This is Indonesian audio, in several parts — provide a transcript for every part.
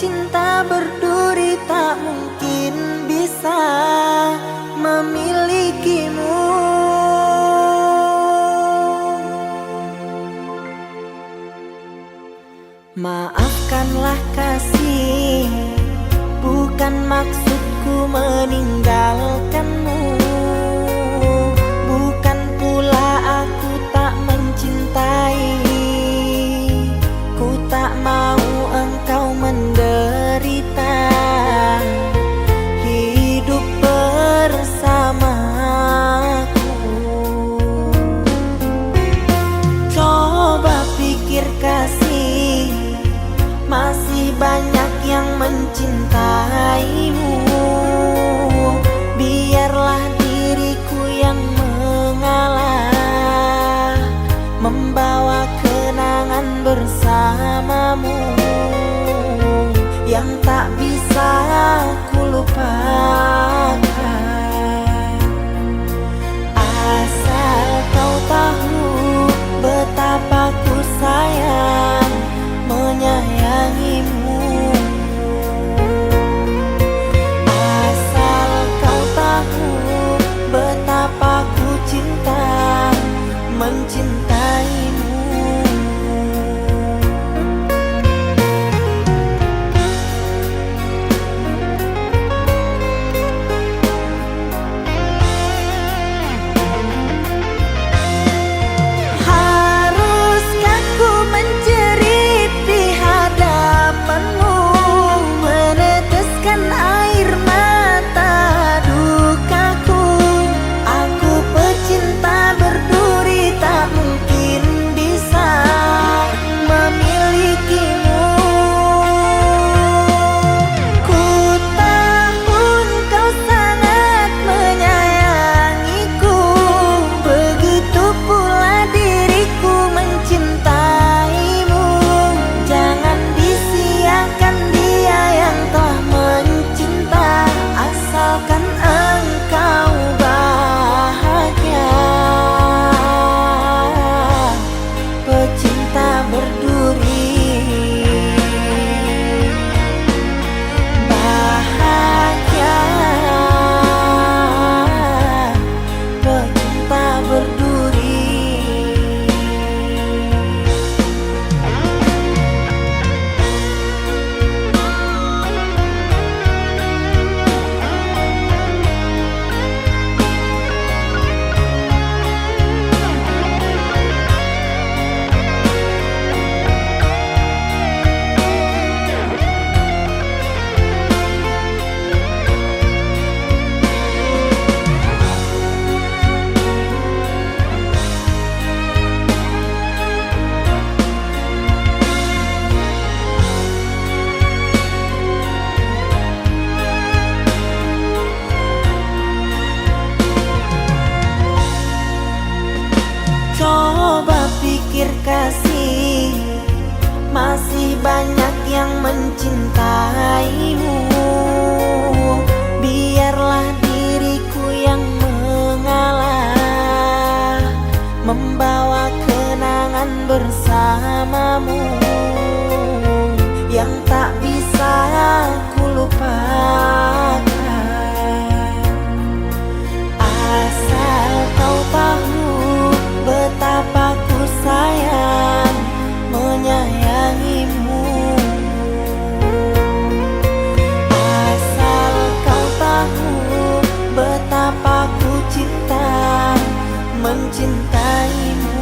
cinta berduri tak mungkin bisa memilikimu. Maafkanlah kasih, bukan maksudku meninggalkanmu. Bukan pula aku tak mencintai, ku tak mau engkau menderita. Hidup bersamaku. Coba pikir kasih, masih banyak yang mencintaimu. Biarlah diriku yang mengalah, membawa kenangan bersamamu yang tak bisa ku lupakan. Asal kau tahu betapa ku sayang menyayangimu. Asal kau tahu betapa ku cinta mencintaimu. Haruskah ku menjerit di hadapanmu, meneteskan air mata dukaku. Aku pecinta berduri tak mungkin bisa memilikimu. Ku tahu engkau sangat menyayangiku, begitu pula diriku mencintaimu. Jangan disia-siakan dia yang telah mencinta, asalkan engkau bahagia. Pecinta berduri bahagia, pecinta berduri. Coba pikir kasih, masih banyak yang mencintaimu. Biarlah diriku yang mengalah, membawa kenangan bersamamu yang tak bisa ku lupakan. Asal kau tahu betapa ku sayang menyayangimu. Asal kau tahu betapa ku cinta mencintaimu.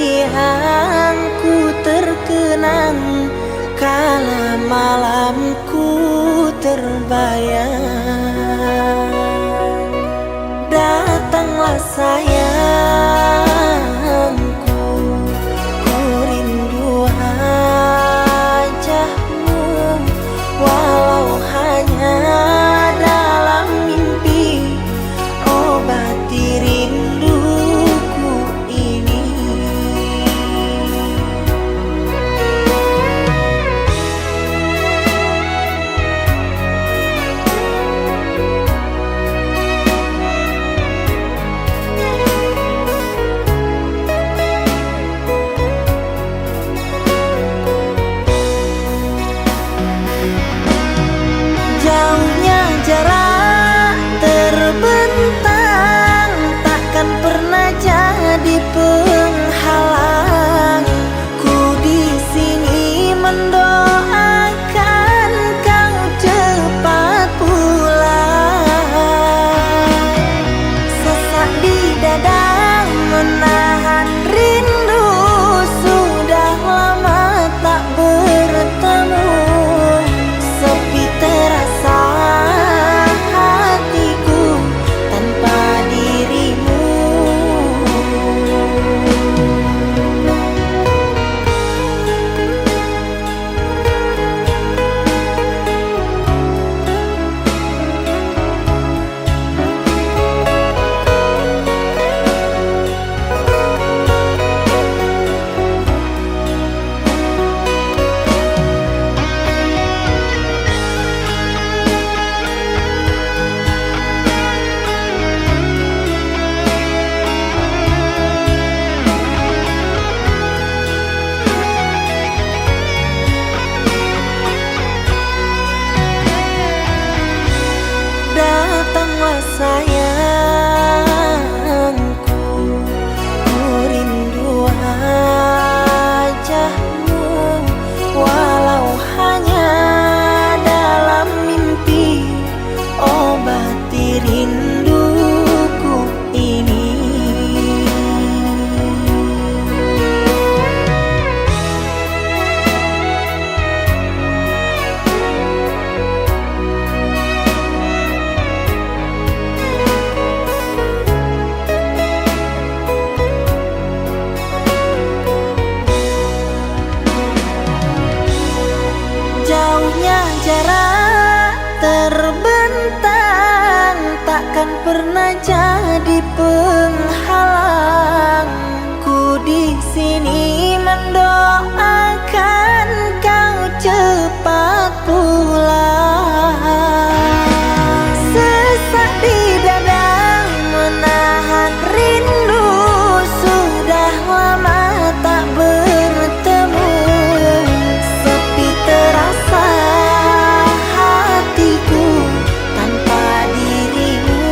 kesedihan ku terkenang, kala malamku terbayang. Datanglah sayangku, ku rindu wajahmu, walau hanya dalam mimpi, obati rinduku ini. Jauhnya jarak terbentang, takkan pernah jadi penghalang. Ku di sini mendoakan kau cepat pulang. Sesak di dada menahan rindu, sudah lama tak bertemu. Sepi terasa hatiku tanpa dirimu. Datanglah sayangku, ku rindu wajahmu, walau hanya dalam mimpi, obati rinduku ini. Jauhnya jarak terbentang, takkan pernah jadi penghalang. Ku di sini mendoakan kau cepat pulang. Sesak di dada menahan rindu, sudah lama tak bertemu. Sepi terasa hatiku tanpa dirimu.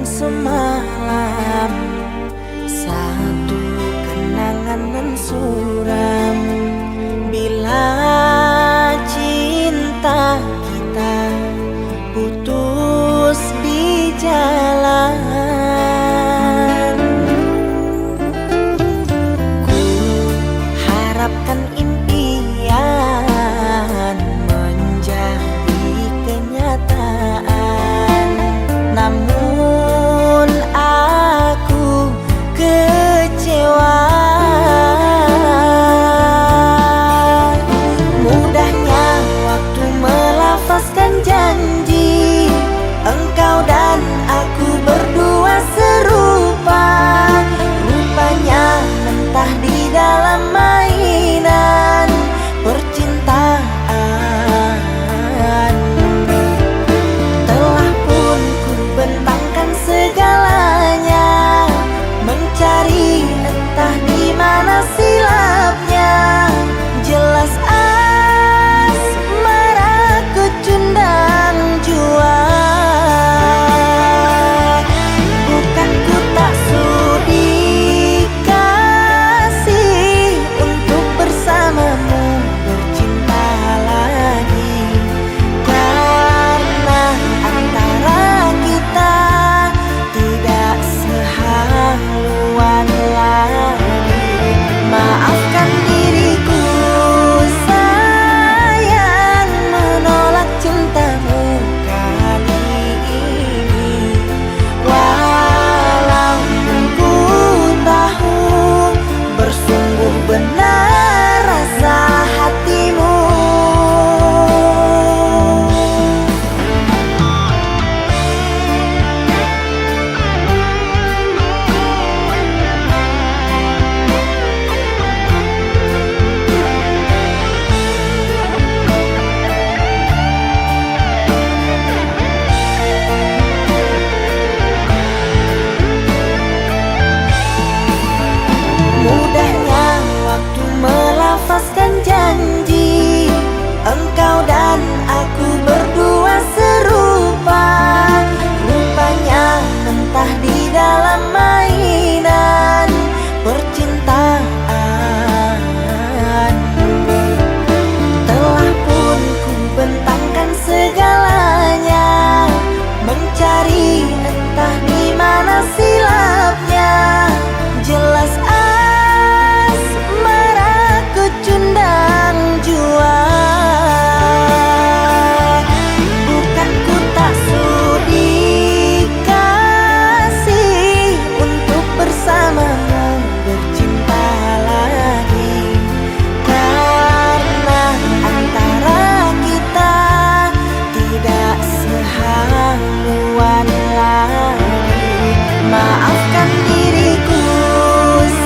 semalam, satu kenangan nan suram. Bila cinta kita putus di jalan, ku harapkan impian menjadi kenyataan. Namun aku kecewa. Mudahnya waktu melafazkan janji, engkau dan aku berdua serupa. Rupanya mentah di dalam mainan percintaan. Telah pun ku bentangkan segalanya, mencari entah di mana silapnya. Jelas asmaraku cundang jua. Bukan ku tak sudi kasih untuk bersamamu bercinta lagi, karena antara kita tidak sehaluan lagi. Maafkan diriku sayang, menolak cintamu kali ini. Walaupun ku tahu bersungguh benar rasa hatimu. Mudahnya waktu melafazkan janji, engkau dan aku berdua serupa. Rupanya mentah di dalam mainan percintaan. Telah pun ku bentangkan segalanya, mencari entah di mana silapnya. Jelas asmaraku cundang jua. Bukan ku tak sudi kasih untuk bersamamu bercinta lagi, karena antara kita tidak sehaluan lagi. Maafkan diriku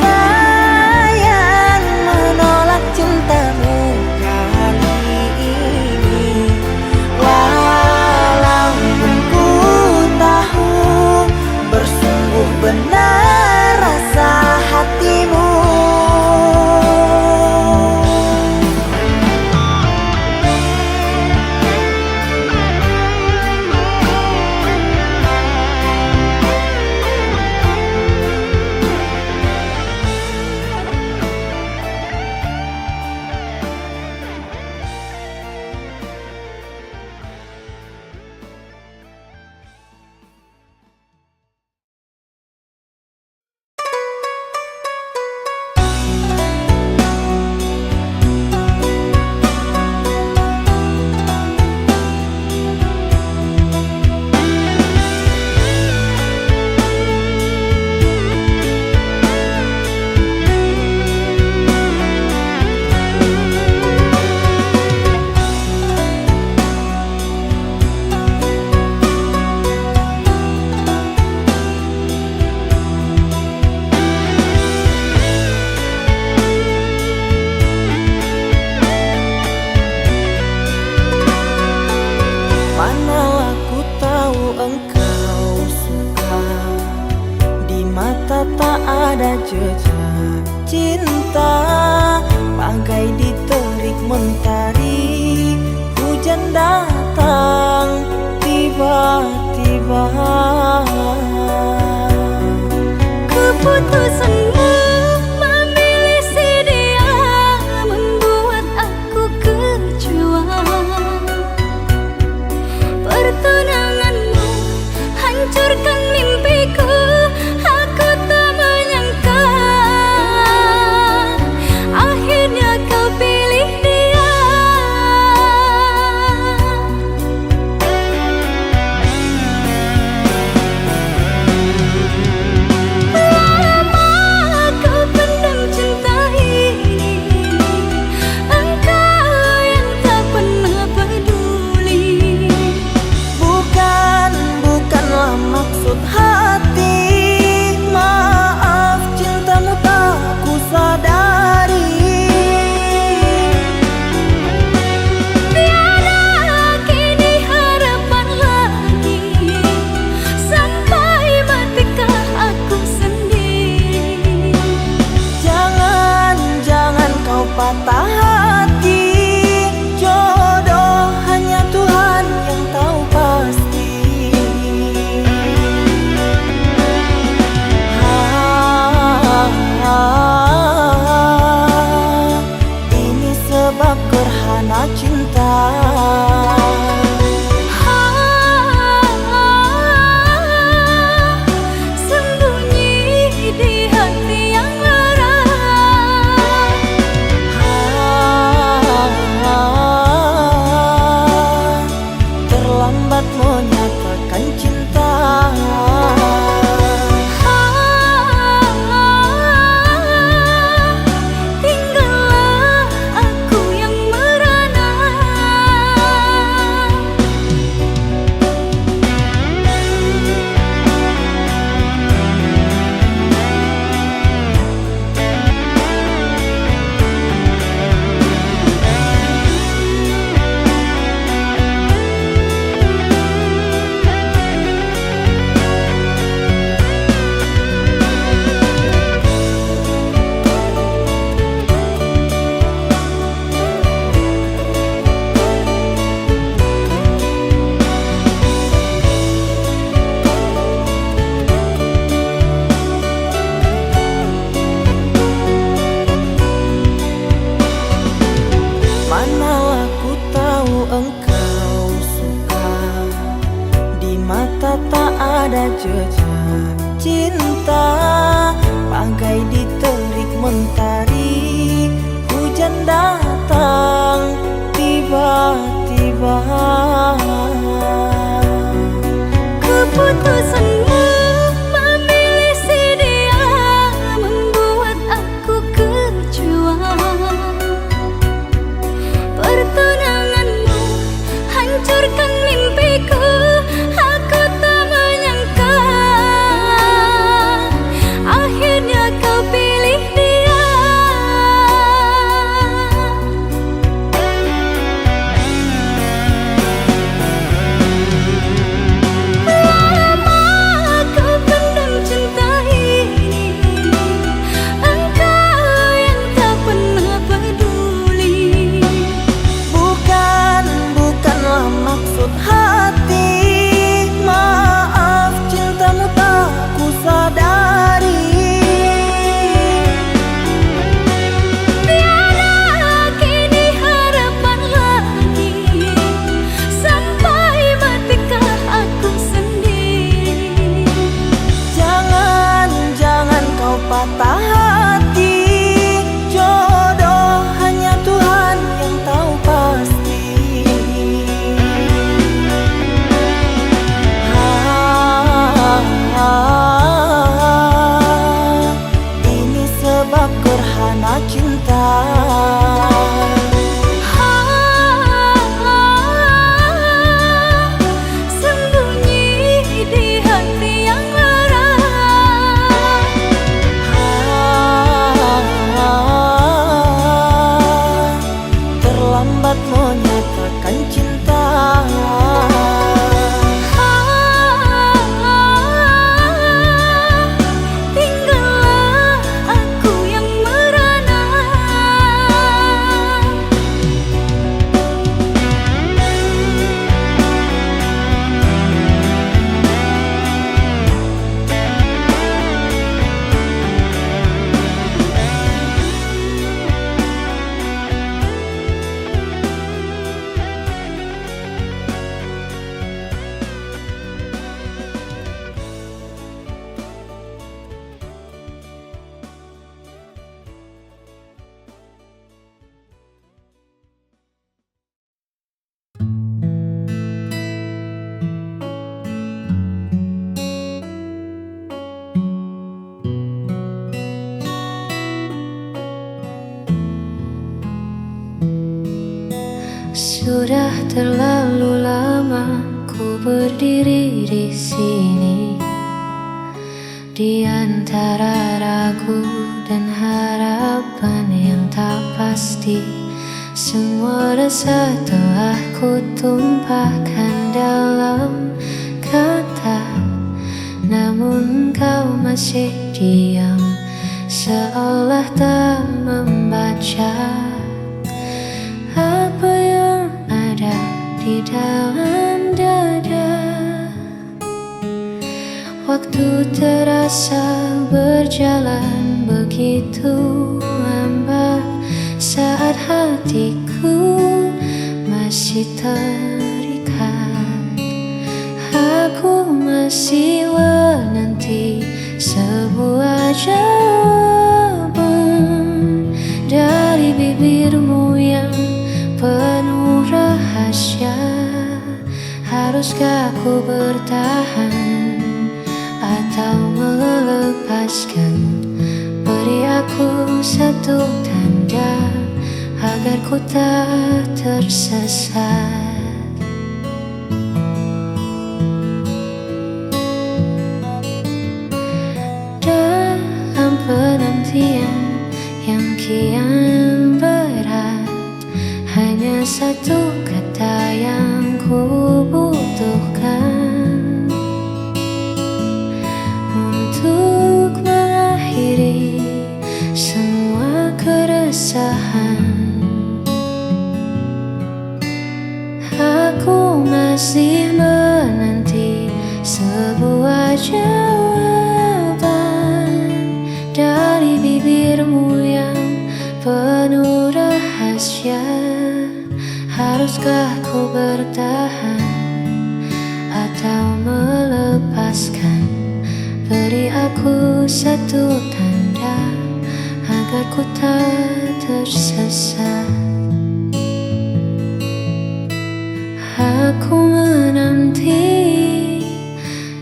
sayang, menolak cintamu kali ini. Walaupun ku tahu bersungguh benar rasa hatimu. Manalah ku tahu engkau suka, di mata tak ada jejak cinta. Bagai diterik mentari, hujan datang tiba-tiba. Keputusanmu memilih si dia membuat aku kecewa. Pertunanganmu hancurkan mimpiku. Aku tak menyangka akhirnya kau pilih dia. Patah hati, jodoh hanya Tuhan yang tahu pasti. Ini sebab gerhana cinta. Lambat menyatakan cinta. Tinggallah aku yang merana. Manalah ku tahu engkau suka, di mata tak ada jejak cinta. Bagai di terik mentari, hujan datang tiba-tiba. Keputusanmu memilih si dia membuat aku kecewa. Pertunanganmu hancurkan mimpiku. Aku tak menyangka akhirnya kau pilih dia. Sudah terlalu lama ku berdiri di sini, di antara ragu dan harapan yang tak pasti. Semua rasa telah ku tumpahkan dalam kata, namun kau masih diam, seolah tak membaca apa yang ada di dalam dada. Waktu terasa berjalan begitu lambat, saat hatiku masih terikat. Aku masih menanti sebuah jawaban dari bibirmu yang penuh rahasia. Haruskah ku bertahan atau melepaskan? Beri aku satu tanda agar ku tak tersesat. Dalam penantian yang kian berat, hanya satu kata yang ku butuhkan untuk mengakhiri semua keresahan. Aku masih menanti sebuah jawaban dari bibirmu yang penuh rahasia. Haruskah ku bertahan atau melepaskan? Beri aku satu tanda agar ku tak tersesat. Aku menanti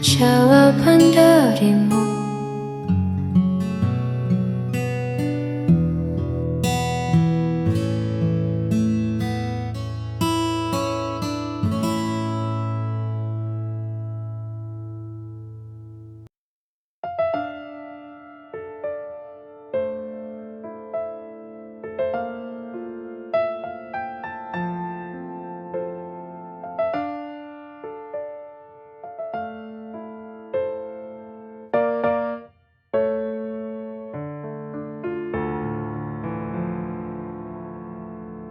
jawaban darimu.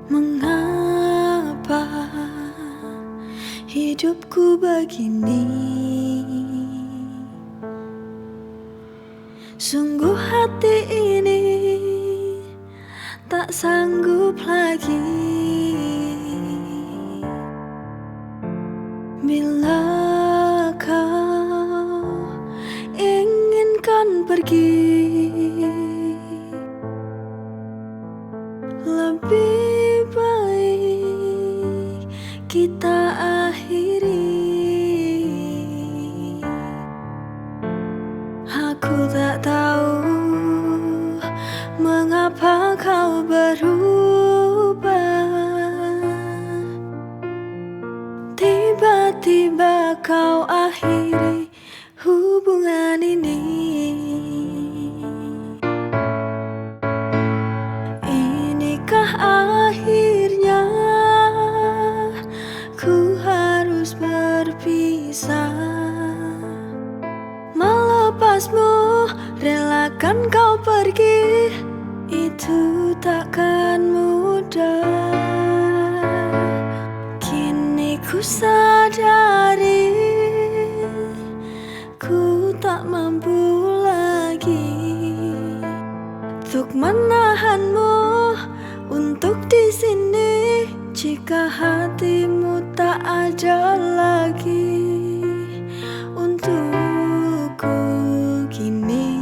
Mengapa hidupku begini? Sungguh hati ini tak sanggup lagi. Bila kau inginkan pergi, lebih baik kita akhiri. Aku tak tahu mengapa kau berubah. Tiba-tiba kau akhiri hubungan ini. Inikah akhirnya ku harus berpisah? Melepasmu, relakan kau pergi, itu takkan mudah. Kini ku sadari ku tak mampu lagi untuk menahanmu untuk di sini. Jika hatimu tak ada lagi untukku kini.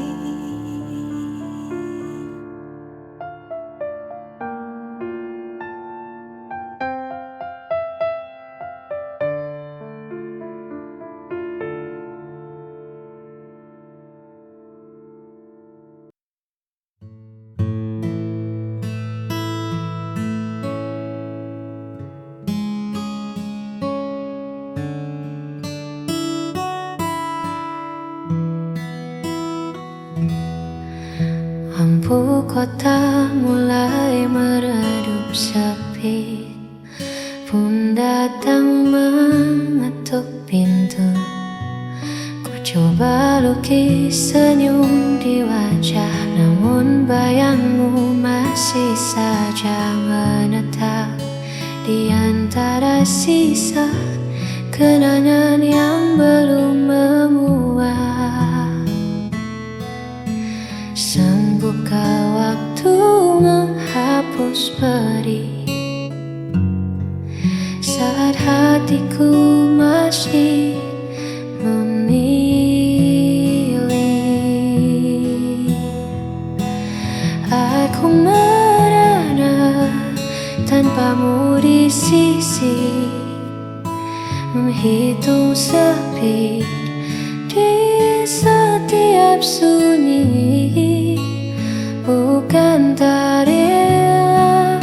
Lampu kota mulai meredup sepi, pun datang mengetuk pintu. Ku coba lukis senyum di wajah, namun bayangmu masih saja menetap di antara sisa kenangan yang belum memuak. Sembuhkah waktu menghapus pedih saat hatiku masih memilih? Aku merana tanpamu di sisi, menghitung sepi di setiap sunyi. Bukan tak rela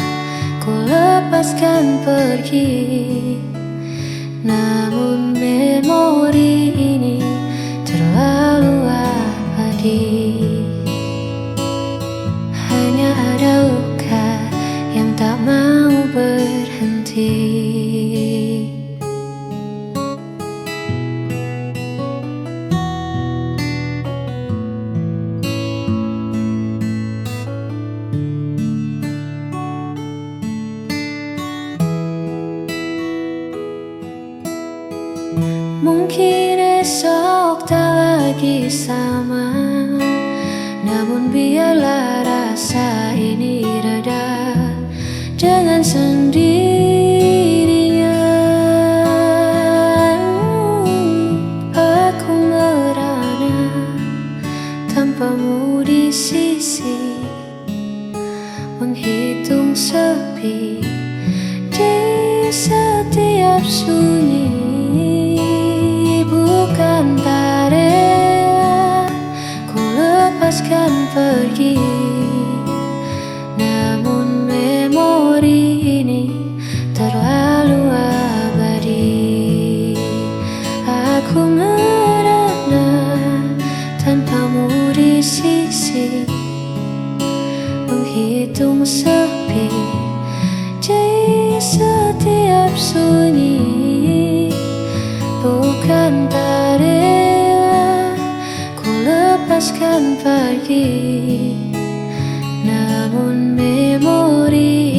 ku lepaskan pergi, namun memori ini terlalu abadi. Hanya ada luka yang tak mau berhenti. Mungkin esok tak lagi sama, namun biarlah rasa ini reda dengan sendirinya. Aku merana tanpamu di sisi, menghitung sepi di setiap sunyi. Bukan tak rela ku lepaskan pergi, namun memori ini terlalu abadi. Aku merana tanpamu di sisi, menghitung sepi di setiap sunyi. Bukan tak rela ku lepaskan pergi, namun memori